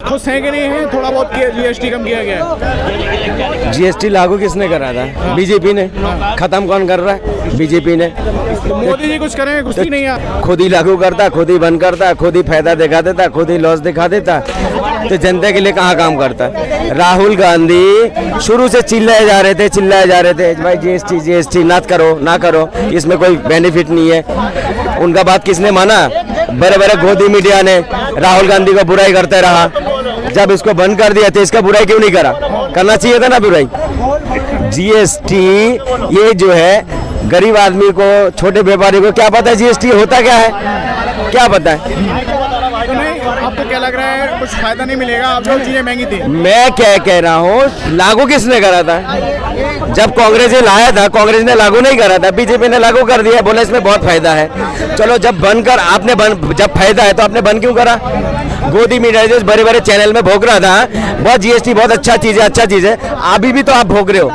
खुश हैं कि नहीं है? थोड़ा बहुत जीएसटी कम किया गया है। जीएसटी लागू किसने करा था? बीजेपी ने। खत्म कौन कर रहा है? बीजेपी ने। तो मोदी जी कुछ करें, कुछ ही नहीं है। खुद ही लागू करता, खुद ही बंद करता, खुद ही फायदा दिखा देता, खुद ही लॉस दिखा देता, तो जनता के लिए कहाँ काम करता? राहुल गांधी शुरू से चिल्लाए जा रहे थे भाई जीएसटी जीएसटी ना करो ना करो, इसमें कोई बेनिफिट नहीं है। उनका बात किसने माना? बड़े बड़े गोदी मीडिया ने राहुल गांधी को बुराई करते रहा। जब इसको बंद कर दिया तो इसका बुराई क्यों नहीं करा? करना चाहिए था ना बुराई। जीएसटी ये जो है गरीब आदमी को, छोटे व्यापारी को क्या पता है जीएसटी होता क्या है? क्या पता है? तो नहीं, आपको क्या लग रहा है कुछ फायदा नहीं मिलेगा? आप लोग चीजें महंगी थी। मैं क्या कह रहा हूँ, लागू किसने करा था? जब कांग्रेस ने लाया था, कांग्रेस ने लागू नहीं करा था, बीजेपी ने लागू कर दिया, बोला इसमें बहुत फायदा है। चलो जब बंद कर आपने जब फायदा है तो आपने बंद क्यों करा? गोदी मीडिया जैसे बड़े बड़े चैनल में भोग रहा था बहुत जीएसटी बहुत अच्छा चीज है, अभी भी तो आप भोग रहे हो।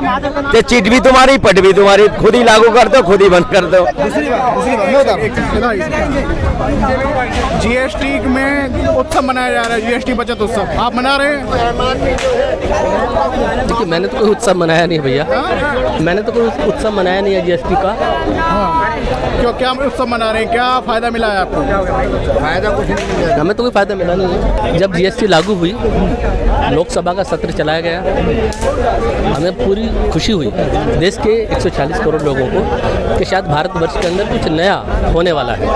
तो चिट भी तुम्हारी, पट भी तुम्हारी, खुद ही लागू कर दो, खुद ही बंद कर दो। जीएसटी में उत्सव मनाया जा रहा है, जीएसटी बचत उत्सव, आप मना रहे हैं? देखिए मैंने तो कोई उत्सव मनाया नहीं है भैया, मैंने तो कोई उत्सव मनाया नहीं है जीएसटी का। क्यों, क्या उत्सव मना रहे हैं? क्या फायदा मिला है आपको? फायदा कुछ नहीं मिला, हमें तो कोई फायदा मिला नहीं है। जब जीएसटी लागू हुई, लोकसभा का सत्र चलाया गया, हमें पूरी खुशी हुई देश के 140 करोड़ लोगों को कि शायद भारतवर्ष के अंदर कुछ नया होने वाला है।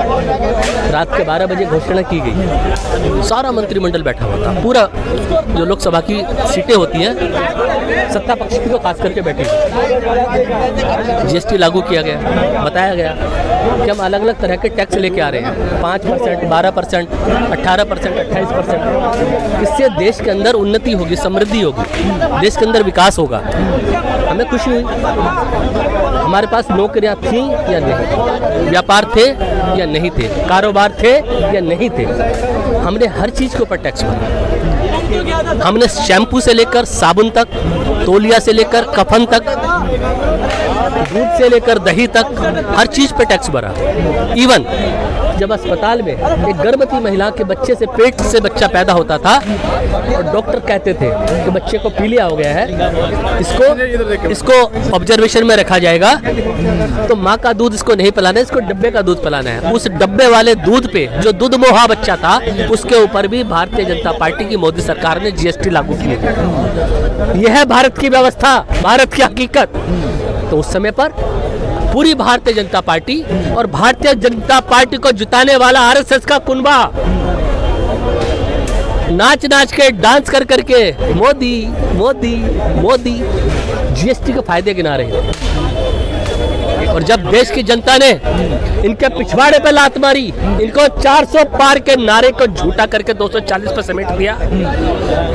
रात के 12 बजे घोषणा की गई, सारा मंत्रिमंडल बैठा हुआ था, पूरा जो लोकसभा की सीटें होती हैं सत्ता पक्ष की तो खास करके बैठी। जीएसटी लागू किया गया, बताया गया कि हम अलग अलग तरह के टैक्स लेके आ रहे हैं, 5%, 12%, 18%, 28%। इससे देश के अंदर उन्नति होगी, समृद्धि होगी, देश के अंदर विकास होगा। हमें खुशी हुई। हमारे पास नौकरियां थी या नहीं, व्यापार थे या नहीं थे, कारोबार थे या नहीं थे, हमने हर चीज़ के ऊपर टैक्स भरा। हमने शैम्पू से लेकर साबुन तक, तौलिया से लेकर कफन तक, दूध से लेकर दही तक, हर चीज़ पे टैक्स भरा। इवन जब अस्पताल में एक गर्भवती महिला के बच्चे से, पेट से बच्चा पैदा होता था और डॉक्टर कहते थे कि बच्चे को पीलिया हो गया है, इसको ऑब्जर्वेशन में रखा जाएगा, तो माँ का दूध इसको नहीं पिलाना है, इसको डब्बे का दूध पिलाना है। उस डब्बे वाले दूध पे जो दूध मोहा बच्चा था उसके ऊपर भी भारतीय जनता पार्टी की मोदी सरकार ने जीएसटी लागू की है। यह है भारत की व्यवस्था, भारत की हकीकत। तो उस समय पर पूरी भारतीय जनता पार्टी और भारतीय जनता पार्टी को जिताने वाला आरएसएस का कुनबा नाच नाच के, डांस कर करके मोदी मोदी मोदी जीएसटी के फायदे गिना रहे हैं। और जब देश की जनता ने इनके पिछवाड़े पे लात मारी, इनको 400 पार के नारे को झूठा करके 240 पे समेट दिया,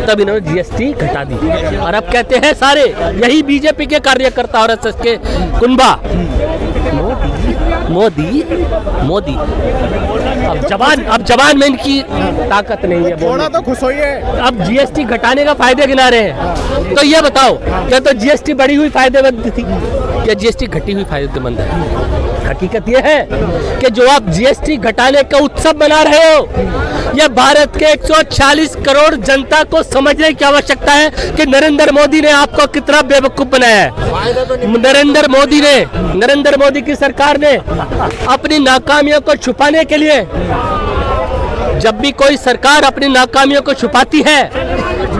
तब इन्होंने जीएसटी घटा दी। और अब कहते हैं सारे यही बीजेपी के कार्यकर्ता और आरएसएस के कुनबा मोदी मोदी। अब जबान में इनकी ताकत नहीं है। थोड़ा तो खुश होइए। अब जीएसटी घटाने का फायदे गिना रहे हैं, तो ये बताओ क्या तो जीएसटी बढ़ी हुई फायदेमंद थी या जीएसटी घटी हुई फायदेमंद है? हकीकत यह है कि जो आप जीएसटी घटाने का उत्सव मना रहे हो, यह भारत के 140 करोड़ जनता को समझने की आवश्यकता है कि नरेंद्र मोदी ने आपको कितना बेवकूफ बनाया है। नरेंद्र मोदी की सरकार ने अपनी नाकामियों को छुपाने के लिए, जब भी कोई सरकार अपनी नाकामियों को छुपाती है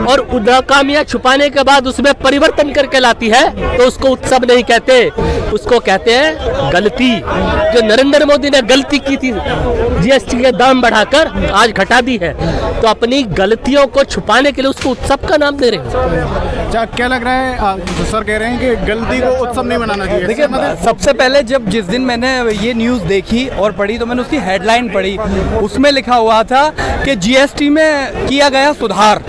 और नाकामियां छुपाने के बाद उसमें परिवर्तन करके लाती है, तो उसको उत्सव नहीं कहते, उसको कहते हैं गलती। जो नरेंद्र मोदी ने गलती की थी, जीएसटी के दाम बढ़ाकर आज घटा दी है, तो अपनी गलतियों को छुपाने के लिए उसको उत्सव का नाम दे रहे हैं। क्या लग रहा है? सर कह रहे हैं कि गलती को उत्सव नहीं मनाना चाहिए। देखिए सबसे पहले जिस दिन मैंने ये न्यूज़ देखी और पढ़ी तो मैंने उसकी हेडलाइन पढ़ी, उसमें लिखा हुआ था कि जीएसटी में किया गया सुधार।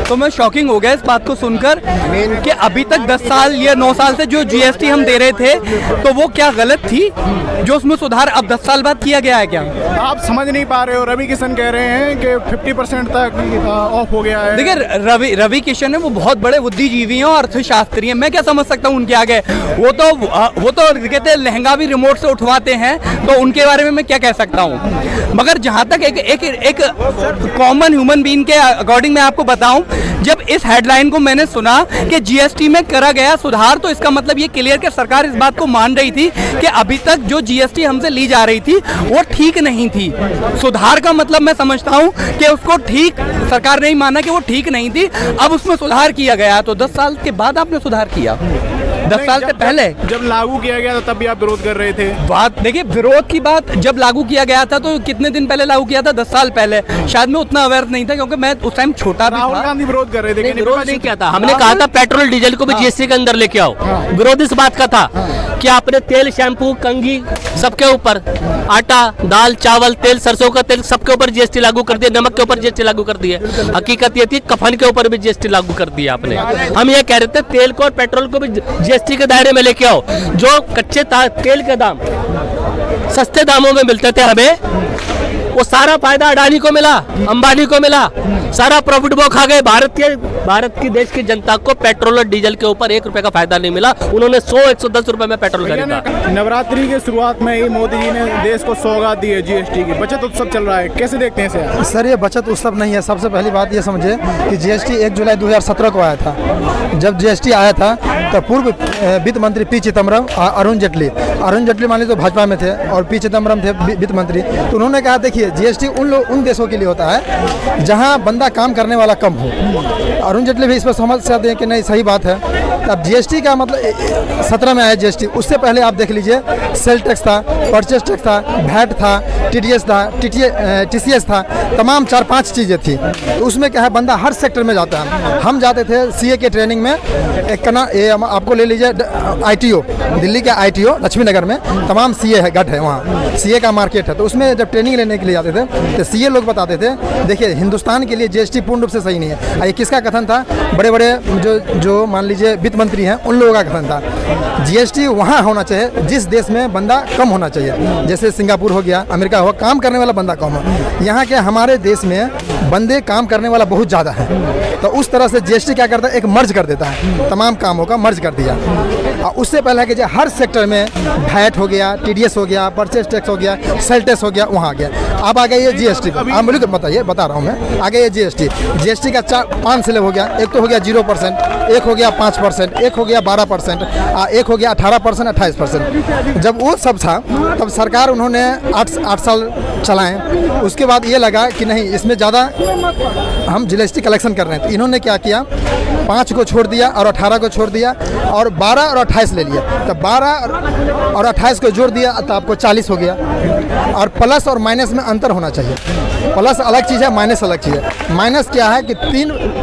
तो मैं शॉकिंग हो गया इस बात को सुनकर कि अभी तक 10 साल या 9 साल से जो जीएसटी हम दे रहे थे तो वो क्या गलत थी जो उसमें सुधार अब 10 साल बाद किया गया है क्या? आप समझ नहीं पा रहे हो। रवि किशन कह रहे हैं कि 50% तक ऑफ हो गया है। देखिए रवि किशन है, वो बहुत बड़े बुद्धिजीवी हैं और अर्थशास्त्री हैं, मैं क्या समझ सकता हूँ उनके आगे। वो तो कहते हैं लहंगा भी रिमोट से उठवाते हैं, तो उनके बारे में मैं क्या कह सकता हूँ। मगर जहाँ तक एक कॉमन ह्यूमन बीइंग के अकॉर्डिंग मैं आपको बताऊं, जब इस हेडलाइन को मैंने सुना कि जीएसटी में करा गया सुधार, तो इसका मतलब ये क्लियर कि सरकार इस बात को मान रही थी कि अभी तक जो जीएसटी हमसे ली जा रही थी वो ठीक नहीं थी। सुधार का मतलब मैं समझता हूं कि उसको ठीक सरकार ने ही माना कि वो ठीक नहीं थी, अब उसमें सुधार किया गया। तो 10 साल के बाद आपने सुधार किया, 10 साल से पहले जब लागू किया गया था तब भी आप विरोध कर रहे थे। बात देखिए, विरोध की बात जब लागू किया गया था तो कितने दिन पहले लागू किया था? 10 साल पहले। शायद मैं उतना अवेयर नहीं था क्योंकि मैं उस टाइम छोटा भी राहुल था। गांधी विरोध कर रहे थे। विरोध नहीं किया था, हमने कहा था पेट्रोल डीजल को भी जीएसटी के अंदर लेके आओ। विरोध इस बात का था कि आपने तेल, शैम्पू, कंघी सबके ऊपर, आटा, दाल, चावल, तेल, सरसों का तेल सबके ऊपर जीएसटी लागू कर दिया, नमक के ऊपर जीएसटी लागू कर दिया। हकीकत ये थी कफन के ऊपर भी जीएसटी लागू कर दिया आपने। हम ये कह रहे थे तेल को और पेट्रोल को भी जीएसटी के दायरे में लेके आओ। जो कच्चे तेल के दाम सस्ते दामों में मिलते थे हमें, वो सारा फायदा अडानी को मिला, अंबानी को मिला, सारा प्रॉफिट वो खा गए। भारत की देश की जनता को पेट्रोल और डीजल के ऊपर 1 रुपए का फायदा नहीं मिला। उन्होंने 100-110 रुपए में पेट्रोल खरीदा। नवरात्रि के शुरुआत में ही मोदी जी ने देश को सौगात दी है जीएसटी की। बचत उत्सव चल रहा है, कैसे देखते हैं इसे? सर ये बचत उत्सव नहीं है। सबसे पहली बात ये समझे कि जीएसटी 1 जुलाई 2017 को आया था। जब जीएसटी आया था तो पूर्व वित्त मंत्री पी चिदम्बरम, अरुण जेटली मान लीजिए तो भाजपा में थे और पी चिदम्बरम थे वित्त मंत्री, तो उन्होंने कहा देखिए जीएसटी उन देशों के लिए होता है जहां बंदा काम करने वाला कम हो। अरुण जेटली भी इस पर समझ सकते हैं कि नहीं, सही बात है। अब जीएसटी का मतलब 17 में आया जीएसटी, उससे पहले आप देख लीजिए सेल टैक्स था, परचेज टैक्स था, वैट था, टीडीएस था, टीसीएस था, तमाम 4-5 चीज़ें थी। तो उसमें क्या है, बंदा हर सेक्टर में जाता है। हम जाते थे सीए के ट्रेनिंग में, आपको ले लीजिए आईटीओ, दिल्ली के आईटीओ लक्ष्मी नगर में तमाम सीए है, गढ़ है, वहाँ सीए का मार्केट है। तो उसमें जब ट्रेनिंग लेने के लिए जाते थे तो सीए लोग बताते थे देखिए हिंदुस्तान के लिए जीएसटी पूर्ण रूप से सही नहीं है। ये किसका कथन था? बड़े बड़े जो मान लीजिए वित्त मंत्री हैं उन लोगों का कथन था। जीएसटी वहाँ होना चाहिए जिस देश में बंदा कम होना चाहिए, जैसे सिंगापुर हो गया, अमेरिका हो, काम करने वाला बंदा कम हो। यहाँ के हमारे देश में बंदे काम करने वाला बहुत ज़्यादा है। तो उस तरह से जीएसटी क्या करता है, एक मर्ज कर देता है, तमाम कामों का मर्ज कर दिया। और उससे पहले कि हर सेक्टर में वैट हो गया, टीडीएस हो गया, परचेज टैक्स हो गया, सेल टैक्स हो गया, वहाँ आ गया। अब आ गया ये जीएसटी। आप बोलिए बताइए, बता रहा हूँ मैं। आ गया ये जीएसटी का 5 स्लैब हो गया। एक तो हो गया 0%, एक हो गया 5%, एक हो गया 12%, एक हो गया 18%, 28%। जब वो सब था तब सरकार उन्होंने 8 साल चलाएं। उसके बाद ये लगा कि नहीं, इसमें ज़्यादा हम जीएसटी कलेक्शन कर रहे हैं। तो इन्होंने क्या किया, 5 को छोड़ दिया और 18 को छोड़ दिया और 12 और 28 ले लिया। तो 12 और 28 को जोड़ दिया तो आपको 40 हो गया। और प्लस और माइनस में अंतर होना चाहिए। प्लस अलग चीज़ है, माइनस अलग चीज़ है। माइनस क्या है कि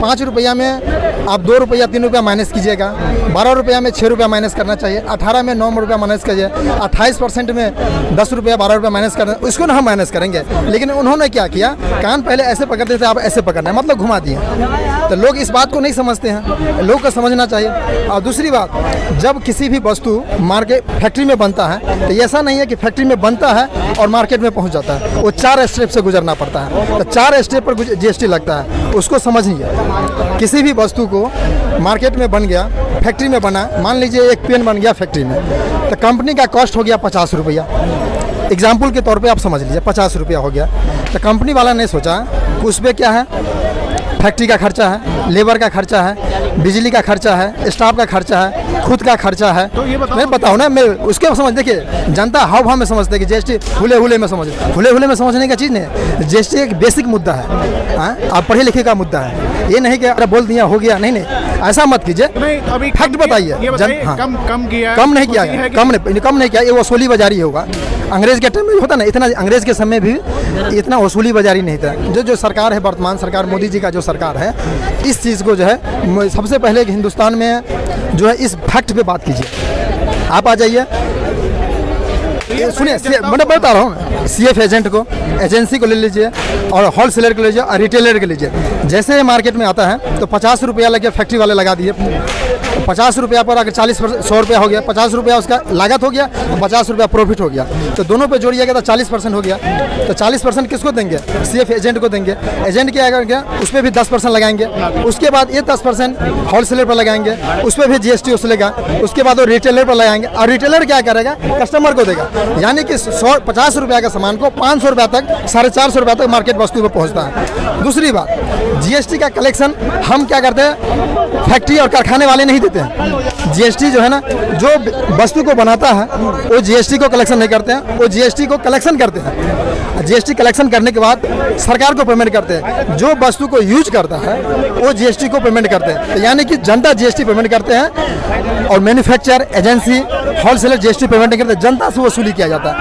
5 रुपया में आप 2 रुपया 3 रुपया माइनस कीजिएगा, 12 रुपया में 6 रुपया माइनस करना चाहिए, 18 में 9 रुपया माइनस कीजिए, 28% में 10 रुपया 12 रुपया माइनस करना, उसको ना हम माइनस करेंगे। लेकिन उन्होंने क्या किया, कान पहले ऐसे पकड़ते थे, आप ऐसे पकड़ना है, मतलब घुमा दिए। तो लोग इस बात को नहीं समझते हैं, लोग को समझना चाहिए। और दूसरी बात, जब किसी भी वस्तु मार्केट फैक्ट्री में बनता है तो ऐसा नहीं है कि फैक्ट्री में बनता है और मार्केट में पहुंच जाता है, वो 4 स्टेप से गुजरना पड़ता है। तो 4 स्टेप पर जीएसटी लगता है, उसको समझिए। किसी भी वस्तु को मार्केट में बन गया, फैक्ट्री में बना, मान लीजिए एक पेन बन गया फैक्ट्री में, तो कंपनी का कॉस्ट हो गया 50 रुपया। एग्जाम्पल के तौर पे आप समझ लीजिए 50 रुपया हो गया। तो कंपनी वाला ने सोचा कि उस पर क्या है, फैक्ट्री का खर्चा है, लेबर का खर्चा है, बिजली का खर्चा है, स्टाफ का खर्चा है, खुद का खर्चा है। तो ये मैं बताऊँ ना, मैं उसके समझ, देखिए जनता हाव भाव में समझते कि जीएसटी हुले में समझ, हुले में समझने का चीज़ नहीं। जीएसटी एक बेसिक मुद्दा है, आप पढ़े लिखे का मुद्दा है। ये नहीं कि अरे बोल दिया हो गया, नहीं, ऐसा मत कीजिए। अभी फैक्ट बताइए। कम किया, कम नहीं किया, ये वसूली बाजारी होगा। अंग्रेज के टाइम में होता ना, इतना अंग्रेज के समय भी इतना वसूली बाजारी नहीं था। जो सरकार है, वर्तमान सरकार मोदी जी का जो सरकार है, इस चीज़ को जो है सबसे पहले हिंदुस्तान में जो है इस फैक्ट पे बात कीजिए। आप आ जाइए, सुनिए मैं बता रहा हूँ, CF एजेंट को, एजेंसी को ले लीजिए और होलसेलर को ले लीजिए और रिटेलर को लीजिए। जैसे ये मार्केट में आता है तो 50 रुपया लगे फैक्ट्री वाले लगा दिए, 50 रुपया पर अगर 100 रुपया हो गया, 50 रुपया उसका लागत हो गया और 50 रुपया प्रॉफिट हो गया, तो दोनों पे जोड़िएगा तो 40% हो गया। तो 40% किसको देंगे? CF एजेंट को देंगे। एजेंट क्या करेंगे? उस पर भी 10% लगाएंगे। उसके बाद ये 10% होलसेलर पर लगाएंगे, उस पर भी GST वसूलेगा। उसके बाद वो रिटेलर पर लगाएंगे और रिटेलर क्या करेगा? कस्टमर को देगा। यानी कि 50 रुपया का सामान को 500 रुपया तक, 450 रुपया तक मार्केट वस्तु पर पहुँचता है। दूसरी बात, GST का कलेक्शन हम क्या करते हैं? फैक्ट्री और कारखाने वाले नहीं देते हैं। GST जो है ना, जो वस्तु को बनाता है वो GST को कलेक्शन नहीं करते हैं, वो GST को कलेक्शन करते हैं। GST कलेक्शन करने के बाद सरकार को पेमेंट करते हैं। जो वस्तु को यूज करता है वो GST को पेमेंट करते हैं। तो यानी कि जनता GST पेमेंट करते हैं और manufacture, agency, wholesaler GST payment नहीं करते, जनता से वसूली किया जाता है।